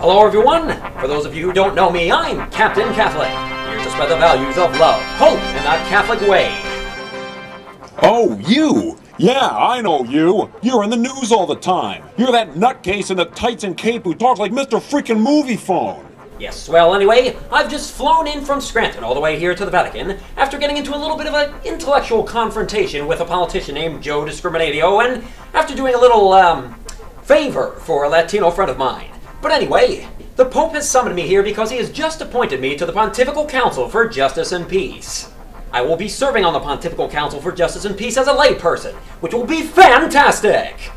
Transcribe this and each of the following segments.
Hello everyone! For those of you who don't know me, I'm Captain Catholic, here to spread the values of love, hope, and the Catholic way. Oh, you! Yeah, I know you! You're in the news all the time! You're that nutcase in the tights and cape who talks like Mr. Freaking Movie Phone! Yes, well anyway, I've just flown in from Scranton all the way here to the Vatican after getting into a little bit of an intellectual confrontation with a politician named Joe Discriminatio, and after doing a little, favor for a Latino friend of mine. But anyway, the Pope has summoned me here because he has just appointed me to the Pontifical Council for Justice and Peace. I will be serving on the Pontifical Council for Justice and Peace as a layperson, which will be fantastic!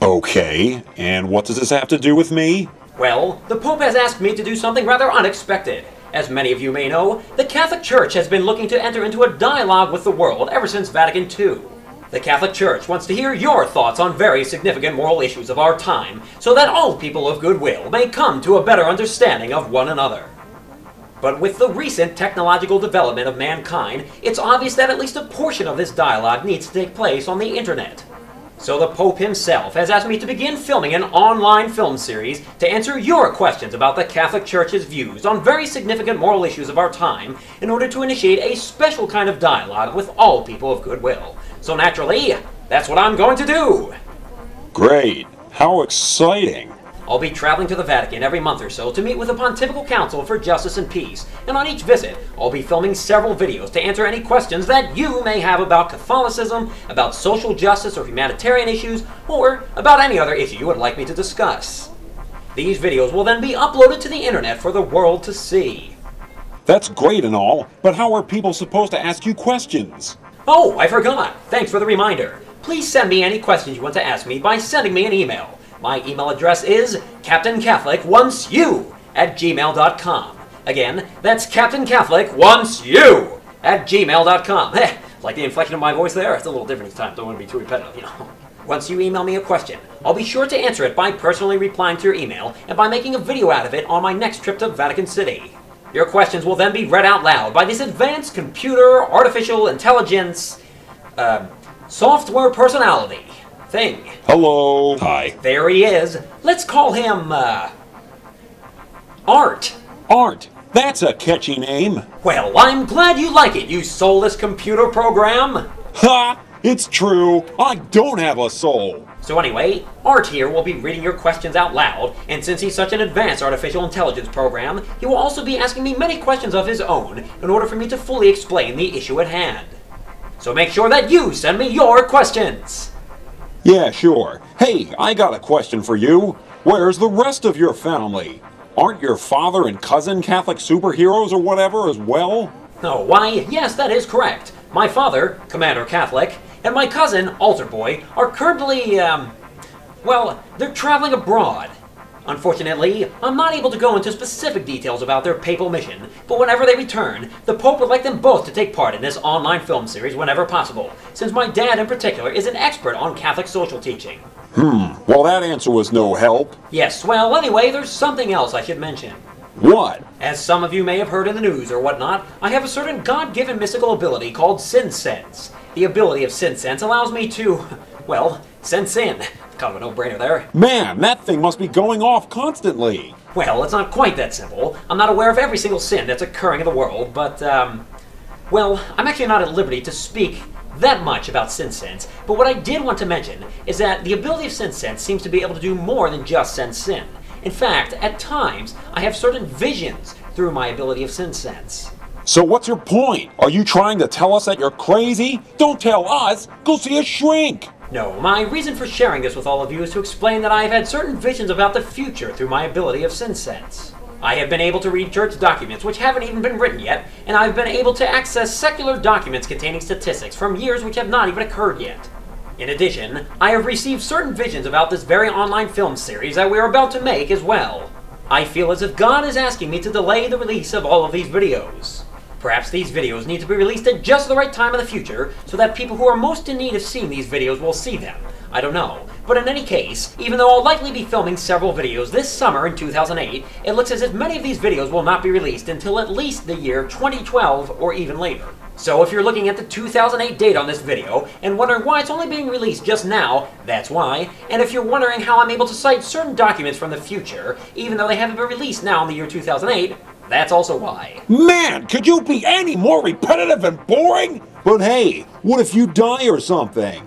Okay, and what does this have to do with me? Well, the Pope has asked me to do something rather unexpected. As many of you may know, the Catholic Church has been looking to enter into a dialogue with the world ever since Vatican II. The Catholic Church wants to hear your thoughts on very significant moral issues of our time, so that all people of goodwill may come to a better understanding of one another. But with the recent technological development of mankind, it's obvious that at least a portion of this dialogue needs to take place on the internet. So the Pope himself has asked me to begin filming an online film series to answer your questions about the Catholic Church's views on very significant moral issues of our time in order to initiate a special kind of dialogue with all people of goodwill. So naturally, that's what I'm going to do! Great! How exciting! I'll be traveling to the Vatican every month or so to meet with the Pontifical Council for Justice and Peace, and on each visit, I'll be filming several videos to answer any questions that you may have about Catholicism, about social justice or humanitarian issues, or about any other issue you would like me to discuss. These videos will then be uploaded to the internet for the world to see. That's great and all, but how are people supposed to ask you questions? Oh, I forgot! Thanks for the reminder. Please send me any questions you want to ask me by sending me an email. My email address is CaptainCatholicWantsYou@gmail.com. Again, that's CaptainCatholicWantsYou@gmail.com. Like the inflection of my voice there? It's a little different each time, don't want to be too repetitive, you know. Once you email me a question, I'll be sure to answer it by personally replying to your email and by making a video out of it on my next trip to Vatican City. Your questions will then be read out loud by this advanced computer, artificial intelligence, software personality thing. Hello. Hi. There he is. Let's call him, Art. Art! That's a catchy name. Well, I'm glad you like it, you soulless computer program. Ha! It's true. I don't have a soul. So anyway, Art here will be reading your questions out loud, and since he's such an advanced artificial intelligence program, he will also be asking me many questions of his own in order for me to fully explain the issue at hand. So make sure that you send me your questions! Yeah, sure. Hey, I got a question for you. Where's the rest of your family? Aren't your father and cousin Catholic superheroes or whatever as well? Oh, why, yes, that is correct. My father, Commander Catholic, and my cousin, Altar Boy, are currently, well, they're traveling abroad. Unfortunately, I'm not able to go into specific details about their papal mission, but whenever they return, the Pope would like them both to take part in this online film series whenever possible, since my dad in particular is an expert on Catholic social teaching. Well that answer was no help. Yes, well anyway, there's something else I should mention. What? As some of you may have heard in the news or whatnot, I have a certain God-given mystical ability called Sin Sense. The ability of Sin Sense allows me to, well, sense in. Kind of a no-brainer there. Man, that thing must be going off constantly. Well, it's not quite that simple. I'm not aware of every single sin that's occurring in the world, but, well, I'm actually not at liberty to speak that much about Sin Sense, but what I did want to mention is that the ability of Sin Sense seems to be able to do more than just sense sin. In fact, at times, I have certain visions through my ability of Sin Sense. So what's your point? Are you trying to tell us that you're crazy? Don't tell us! Go see a shrink! No, my reason for sharing this with all of you is to explain that I have had certain visions about the future through my ability of Sin Sense. I have been able to read church documents which haven't even been written yet, and I've been able to access secular documents containing statistics from years which have not even occurred yet. In addition, I have received certain visions about this very online film series that we are about to make as well. I feel as if God is asking me to delay the release of all of these videos. Perhaps these videos need to be released at just the right time in the future so that people who are most in need of seeing these videos will see them. I don't know. But in any case, even though I'll likely be filming several videos this summer in 2008, it looks as if many of these videos will not be released until at least the year 2012 or even later. So if you're looking at the 2008 date on this video and wondering why it's only being released just now, that's why. And if you're wondering how I'm able to cite certain documents from the future, even though they haven't been released now in the year 2008, that's also why. Man, could you be any more repetitive and boring? But hey, what if you die or something?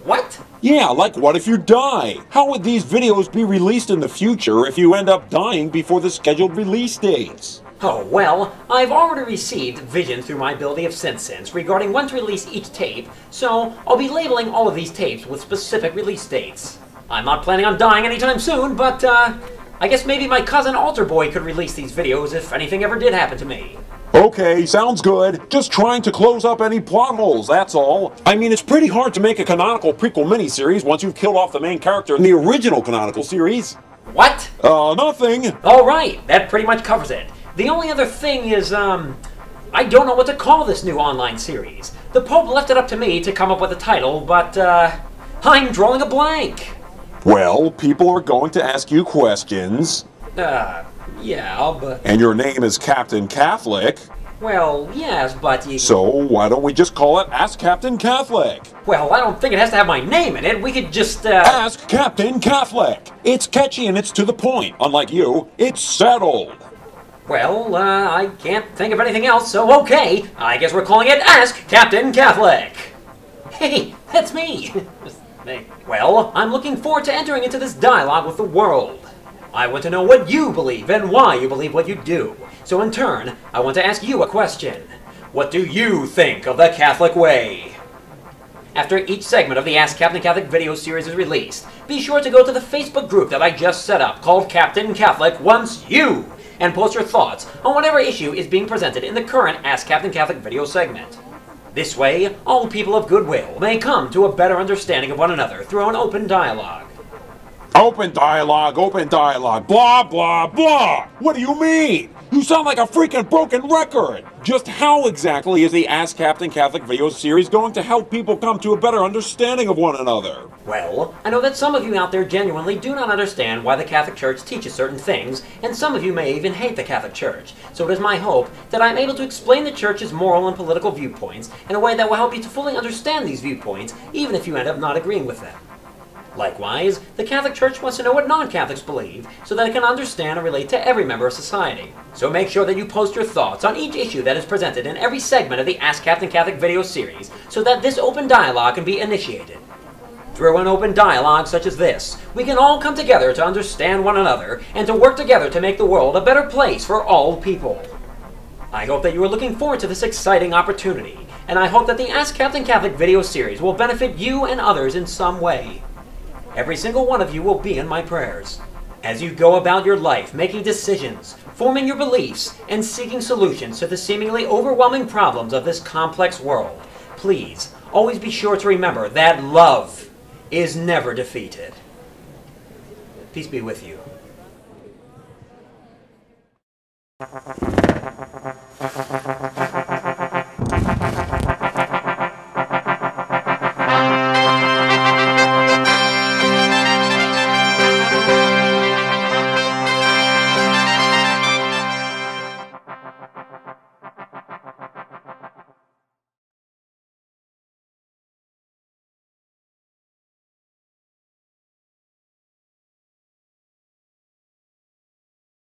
What? Yeah, like what if you die? How would these videos be released in the future if you end up dying before the scheduled release dates? Oh, well, I've already received vision through my ability of SenseSense regarding when to release each tape, so I'll be labeling all of these tapes with specific release dates. I'm not planning on dying anytime soon, but, I guess maybe my cousin Alter Boy could release these videos if anything ever did happen to me. Okay, sounds good. Just trying to close up any plot holes, that's all. I mean, it's pretty hard to make a canonical prequel miniseries once you've killed off the main character in the original canonical series. What? Nothing. Alright, that pretty much covers it. The only other thing is, I don't know what to call this new online series. The Pope left it up to me to come up with a title, but, I'm drawing a blank. Well, people are going to ask you questions. Yeah, but... And your name is Captain Catholic. Well, yes, but you... So, why don't we just call it Ask Captain Catholic? Well, I don't think it has to have my name in it. We could just, Ask Captain Catholic! It's catchy and it's to the point. Unlike you, it's settled. Well, I can't think of anything else, so okay. I guess we're calling it Ask Captain Catholic. Hey, that's me. Well, I'm looking forward to entering into this dialogue with the world. I want to know what you believe and why you believe what you do. So in turn, I want to ask you a question. What do you think of the Catholic way? After each segment of the Ask Captain Catholic video series is released, be sure to go to the Facebook group that I just set up called Captain Catholic Wants You, and post your thoughts on whatever issue is being presented in the current Ask Captain Catholic video segment. This way, all people of goodwill may come to a better understanding of one another through an open dialogue. Open dialogue, blah, blah, blah! What do you mean? You sound like a freaking broken record! Just how exactly is the Ask Captain Catholic video series going to help people come to a better understanding of one another? Well, I know that some of you out there genuinely do not understand why the Catholic Church teaches certain things, and some of you may even hate the Catholic Church. So it is my hope that I am able to explain the Church's moral and political viewpoints in a way that will help you to fully understand these viewpoints, even if you end up not agreeing with them. Likewise, the Catholic Church wants to know what non-Catholics believe, so that it can understand and relate to every member of society. So make sure that you post your thoughts on each issue that is presented in every segment of the Ask Captain Catholic video series, so that this open dialogue can be initiated. Through an open dialogue such as this, we can all come together to understand one another, and to work together to make the world a better place for all people. I hope that you are looking forward to this exciting opportunity, and I hope that the Ask Captain Catholic video series will benefit you and others in some way. Every single one of you will be in my prayers. As you go about your life, making decisions, forming your beliefs, and seeking solutions to the seemingly overwhelming problems of this complex world, please always be sure to remember that love is never defeated. Peace be with you.